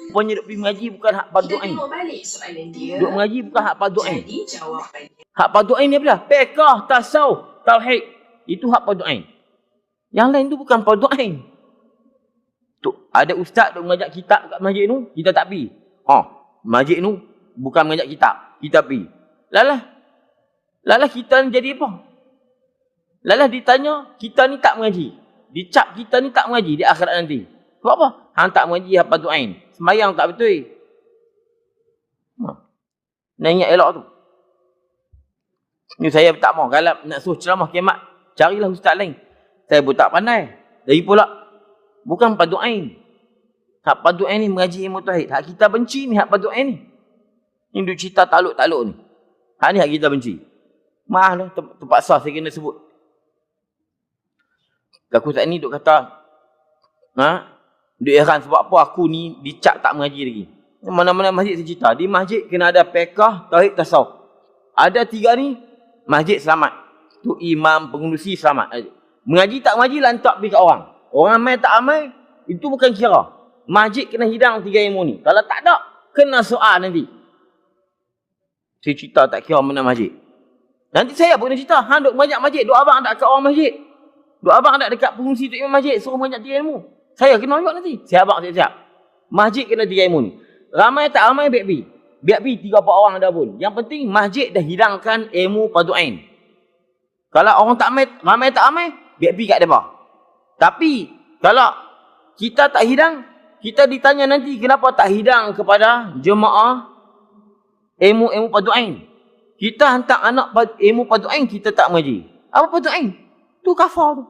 Rupanya duk pergi mengaji bukan hak fardu Kita ain. tengok balik soalan dia. Duk mengaji bukan hak fardu ain. Jadi jawapannya. Hak fardu ain ni apa dah? Fiqh, tasawuf, tauhid. Itu hak fardu ain. Yang lain tu bukan fardu ain. Tu ada ustaz duk mengajak kitab kat masjid tu, kita tak pi. Masjid tu bukan mengajak kitab, kita pi. Lalah kita ni jadi apa? Lalah ditanya, kita ni tak mengaji. Dicap kita ni tak mengaji di akhirat nanti. Sebab apa? Hang tak mengaji hak fardu ain. Sembahyang tak betul. Nak ingat elok tu. Ni saya tak mau kalau nak suruh ceramah kiamat, carilah ustaz lain. Saya pun tak pandai. Lagi pula bukan fardu ain. Hak fardu ain ni mengaji ilmu tauhid. Hak kita benci ni hak fardu ain ni. Ni duk cerita taluk-taluk ni. Hak ni hak kita benci. Maaf lah terpaksa saya kena sebut. Aku saat ni duk kata, duk heran sebab apa aku ni dicap tak mengaji lagi. Mana-mana masjid saya cerita. Di masjid kena ada fiqh, tauhid, tasawuf. Ada 3 ni, masjid selamat. Tu imam, pengurusi selamat. Mengaji tak mengaji, lantak pergi kat orang. Orang amai tak amai, itu bukan kira. Masjid kena hidang 3 ilmu ni. Kalau tak ada, kena soal nanti. Saya cerita tak kira mana masjid. Nanti saya pun kena cerita. Hang duk mengajak masjid, duk abang tak kat orang masjid. Duk abang tak dekat pengurusi tu imam masjid, suruh mengajak 3 ilmu. Saya kena juga nanti. Siap abang, siap-siap. Masjid kena 3 ilmu ni. Ramai tak ramai, biar pi. Biar pi 3-4 orang ada pun. Yang penting masjid dah hidangkan ilmu fardu ain. Kalau orang tak ramai tak ramai, biar pi kat depa. Tapi kalau kita tak hidang, kita ditanya nanti kenapa tak hidang kepada jemaah ilmu fardu ain. Kita hantar anak ilmu fardu ain, kita tak mengaji. Apa fardu ain? Tu kafar tu.